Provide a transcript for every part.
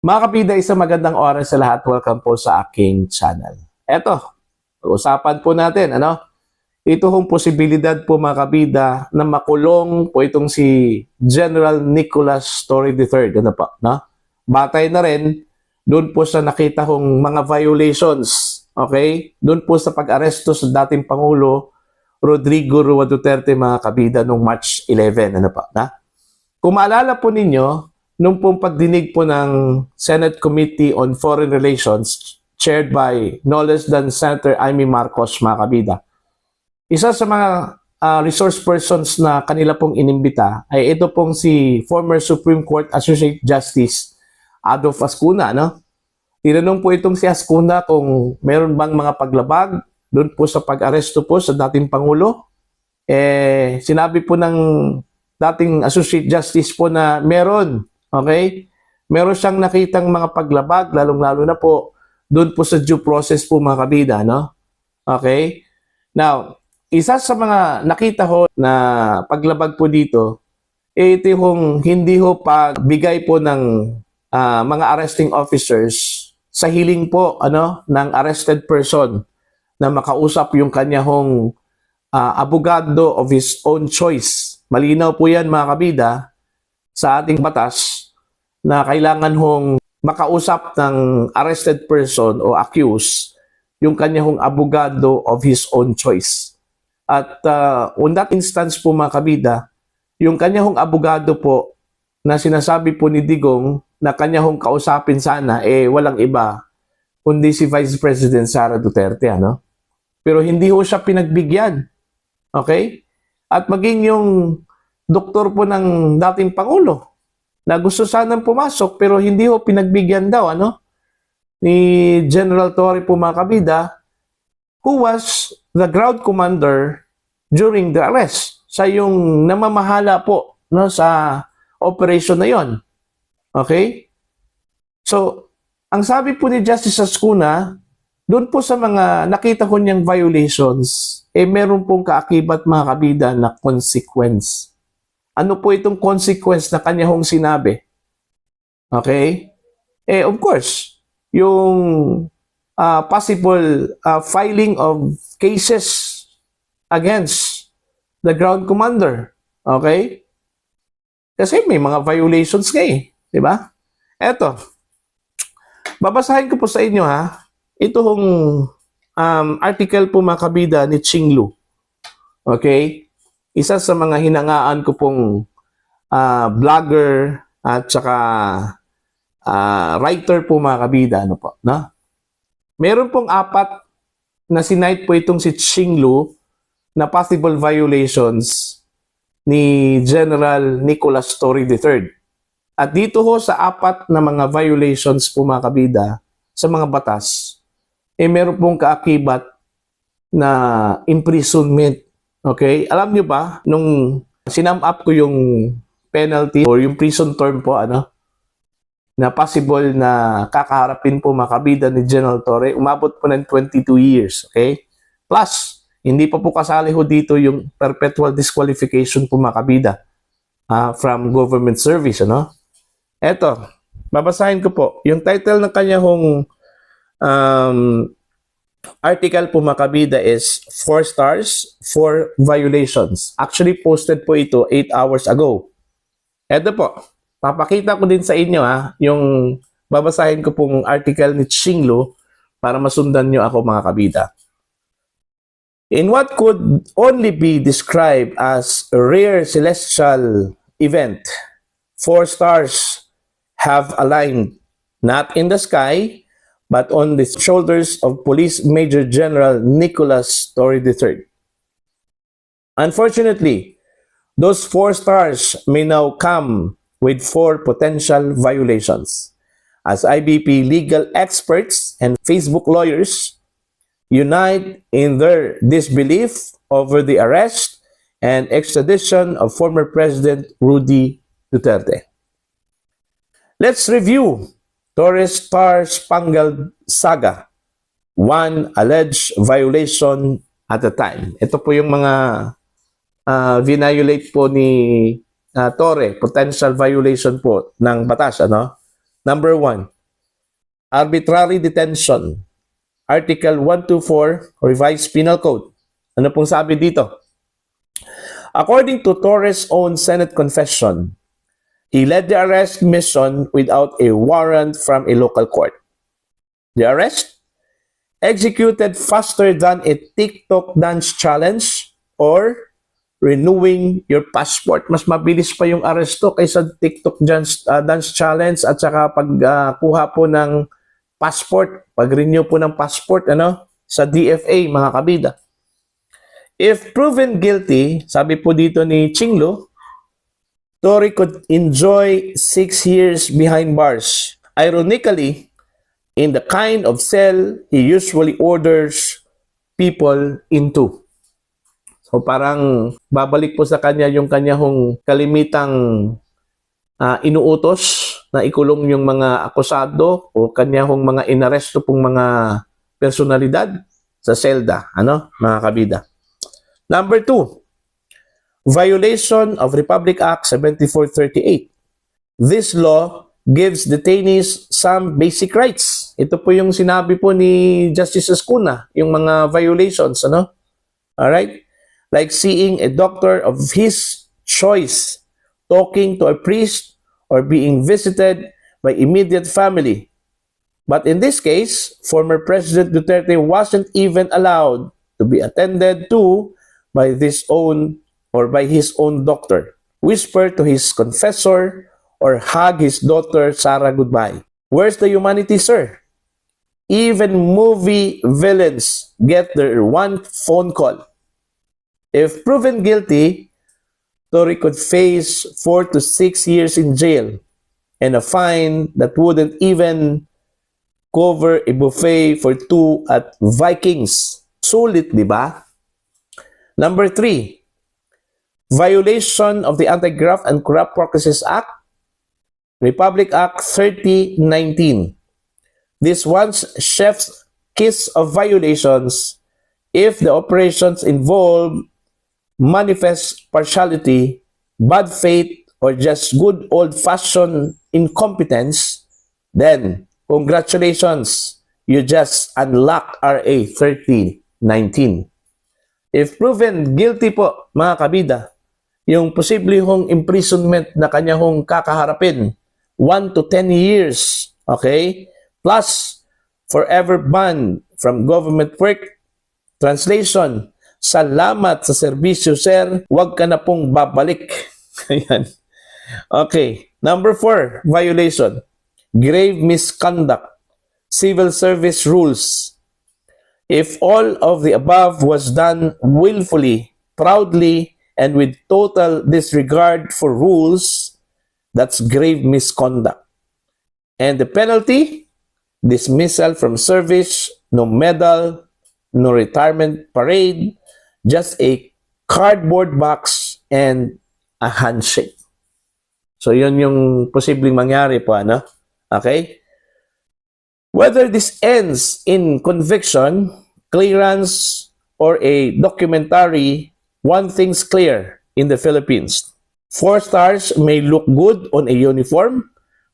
Mga kapida, isang magandang oras sa lahat. Welcome po sa aking channel. Eto, usapan po natin, Ito hong posibilidad po mga kabida na makulong po itong si General Nicolas Torre III. Ano po, no? Batay na rin doon po sa nakita kong mga violations, okay? Doon po sa pag-aresto sa dating Pangulo Rodrigo Roa Duterte mga kabida noong March 11. Ano po, na? Kung maalala po ninyo, nung pong pagdinig po ng Senate Committee on Foreign Relations chaired by no less than Senator Amy Marcos, mga kabida, isa sa mga resource persons na kanila pong inimbita ay ito pong si former Supreme Court Associate Justice Adolf Ascuna. No? Tinanong po itong si Ascuna kung meron bang mga paglabag doon po sa pag-aresto po sa dating Pangulo. Sinabi po ng dating Associate Justice po na meron. Okay? Meron siyang nakitang mga paglabag, lalong-lalo na po doon po sa due process po mga kabida, no? Okay? Now, isa sa mga nakita ho na paglabag po dito, ito yung hindi ho pagbigay po ng mga arresting officers sa hiling po ng arrested person na makausap yung kanya hong abogado of his own choice. Malinaw po yan mga kabida sa ating batas na kailangan hong makausap ng arrested person o accused yung kanya hong abogado of his own choice. At on that instance po mga kabida, yung kanya hong abogado po na sinasabi po ni Digong na kanya hong kausapin sana, walang iba kundi si Vice President Sara Duterte. Pero hindi ho siya pinagbigyan. Okay? At maging yung doktor po ng dating Pangulo na gusto sanang pumasok pero hindi ho pinagbigyan daw ni General Torre po mga kabida, who was the ground commander during the arrest. Siya yung namamahala po sa operation na yon. Okay? So, ang sabi po ni Justice Ascuna, doon po sa mga nakita ko niyang violations, meron pong kaakibat mga kabida na consequence. Ano po itong consequence na kanya hong sinabi? Okay? Of course, yung possible filing of cases against the ground commander. Okay? Kasi may mga violations nga di ba? Eto, babasahin ko po sa inyo ito hong article po mga kabida ni Ching Lu. Okay? Isa sa mga hinangaan ko pong vlogger at saka writer po mga kabida. Meron pong 4 na sinite po itong si Ching Lu na possible violations ni General Nicolas Torre III. At dito ho sa 4 na mga violations po mga kabida sa mga batas, meron pong kaakibat na imprisonment. Okay? Alam nyo ba, nung sinum up ko yung penalty or yung prison term po, na possible na kakaharapin po mga kabida ni General Torre, umabot po ng 22 years. Okay? Plus, hindi pa po kasali ho dito yung perpetual disqualification po mga kabida from government service. Eto, babasahin ko po. Yung title ng kanya hong article po mga kabida is 4 stars, 4 violations. Actually, posted po ito 8 hours ago. Eto po, papakita ko din sa inyo yung babasahin ko pong article ni Ching Lu para masundan nyo ako mga kabida. In what could only be described as a rare celestial event, 4 stars have aligned not in the sky, but on the shoulders of Police Major General Nicolas Torre III. Unfortunately, those 4 stars may now come with 4 potential violations. As IBP legal experts and Facebook lawyers unite in their disbelief over the arrest and extradition of former President Rudy Duterte. Let's review Torres Star Spangled Saga, one alleged violation at a time. Ito po yung mga violate po ni Torre, potential violation po ng batas, Number 1, arbitrary detention. Article 124, Revised Penal Code. Ano pong sabi dito? According to Torres' own Senate confession, he led the arrest mission without a warrant from a local court. The arrest executed faster than a TikTok dance challenge or renewing your passport. Mas mabilis pa yung aresto kaysa TikTok dance challenge at saka pagkuha po ng passport, pag-renew po ng passport sa DFA, mga kabida. If proven guilty, sabi po dito ni Chinglo, Tory could enjoy 6 years behind bars. Ironically, in the kind of cell he usually orders people into. So parang babalik po sa kanya yung kanyang kalimitang inuutos na ikulong yung mga akusado o kanyang mga inaresto pong mga personalidad sa selda, mga kabida. Number 2, violation of Republic Act 7438. This law gives detainees some basic rights. Ito po yung sinabi po ni Justice Escuna, yung mga violations, Alright? Like seeing a doctor of his choice, talking to a priest, or being visited by immediate family. But in this case, former President Duterte wasn't even allowed to be attended to by his own doctor, whisper to his confessor, or hug his daughter Sarah goodbye. Where's the humanity, sir? Even movie villains get their one phone call. If proven guilty, Tory could face 4 to 6 years in jail and a fine that wouldn't even cover a buffet for 2 at Vikings. Sulit, di ba? Number 3, violation of the Anti-Graft and Corrupt Practices Act, Republic Act 3019. This one's chef's kiss of violations if the operations involve manifest partiality, bad faith, or just good old-fashioned incompetence, then congratulations, you just unlock RA 3019. If proven guilty po, mga kabida, yung posible hong imprisonment na kanya hong kakaharapin, 1 to 10 years, okay? Plus, forever ban from government work. Translation, salamat sa serbisyo, sir. Huwag ka na pong babalik. Ayan. Okay. Number 4, violation. Grave misconduct. Civil service rules. If all of the above was done willfully, proudly, and with total disregard for rules, that's grave misconduct. And the penalty? Dismissal from service, no medal, no retirement parade, just a cardboard box and a handshake. So, yun yung posibleng mangyari po, Okay? Whether this ends in conviction, clearance, or a documentary, one thing's clear in the Philippines. 4 stars may look good on a uniform,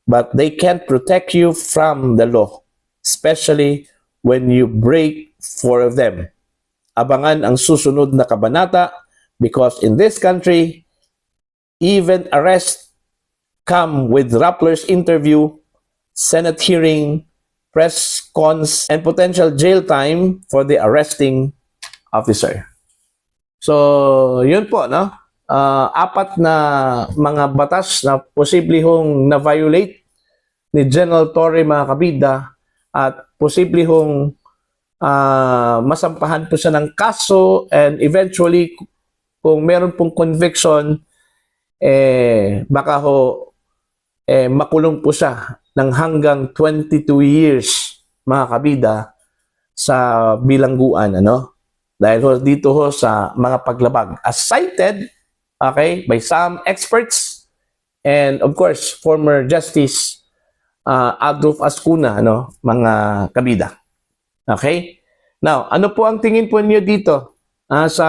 but they can't protect you from the law, especially when you break 4 of them. Abangan ang susunod na kabanata because in this country, even arrests come with Rappler's interview, Senate hearing, press cons, and potential jail time for the arresting officer. So, yun po, 4 na mga batas na posible hong na-violate ni General Torre, mga kabida, at posible hong masampahan po siya ng kaso, and eventually kung meron pong conviction, baka makulong po siya ng hanggang 22 years, mga kabida, sa bilangguan, dahil dito sa mga paglabag as cited, okay, by some experts and of course former Justice Adolf Ascuna, mga kabida. Okay? Now, ano po ang tingin po niyo dito sa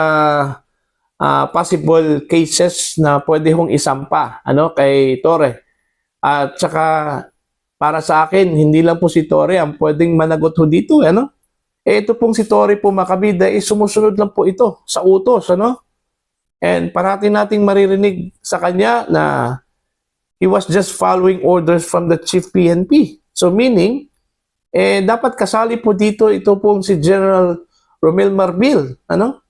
possible cases na pwede hong isampa kay Torre? At saka para sa akin, hindi lang po si Torre ang pwedeng managot ho dito, ano? Ito pong si Torre po mga kabida, sumusunod lang po ito sa utos, ano? And parati nating maririnig sa kanya na he was just following orders from the Chief PNP. So meaning, dapat kasali po dito ito pong si General Romel Marbil, ano?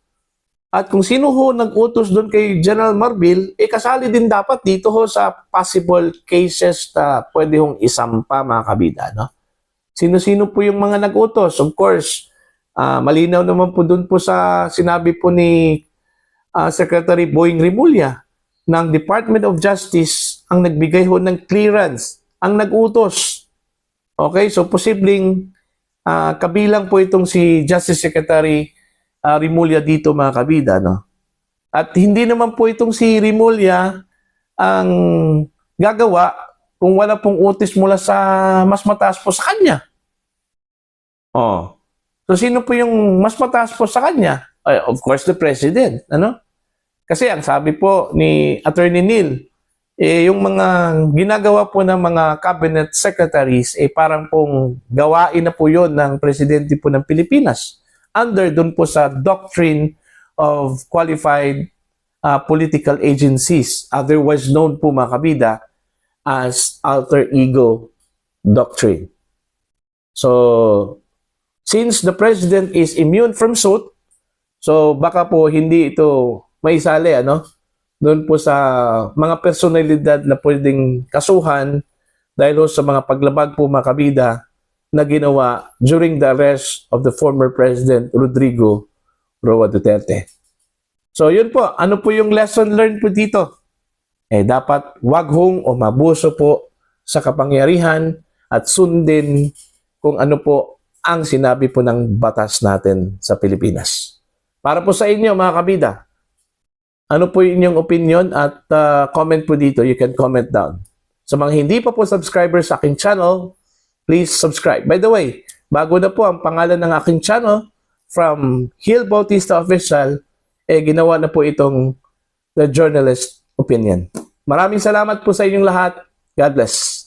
At kung sino ho nag-utos doon kay General Marbil, kasali din dapat dito ho sa possible cases na pwede hong isampa mga kabida, no? Sino-sino po yung mga nag-utos? Of course, malinaw naman po doon po sa sinabi po ni Secretary Boying Rimulya ng Department of Justice ang nagbigay ho ng clearance, ang nag-utos. Okay, so posibleng kabilang po itong si Justice Secretary Rimulya dito mga kabida, no? At hindi naman po itong si Rimulya ang gagawa kung wala pong utos mula sa mas mataas po sa kanya. Oh. So sino po yung mas mataas po sa kanya? Of course, the President, ano? Kasi ang sabi po ni Attorney Neil, yung mga ginagawa po ng mga cabinet secretaries, parang pong gawain na po yun ng Presidente po ng Pilipinas. Under dun po sa doctrine of qualified political agencies, otherwise known po mga kabida as alter ego doctrine. So, since the President is immune from suit, so baka po hindi ito maisali, ano? Doon po sa mga personalidad na pwedeng kasuhan dahil sa mga paglabag po mga kabida na ginawa during the arrest of the former President Rodrigo Roa Duterte. So yun po, ano po yung lesson learned po dito? Dapat wag hong o mabuso po sa kapangyarihan at sundin kung ano po ang sinabi po ng batas natin sa Pilipinas. Para po sa inyo mga kabida, ano po yung inyong opinion at comment po dito, you can comment down. Sa mga hindi pa po subscribers sa aking channel, please subscribe. By the way, bago na po ang pangalan ng aking channel, from Gil Bautista Official, ginawa na po itong The Journalist Opinion. Maraming salamat po sa inyong lahat. God bless.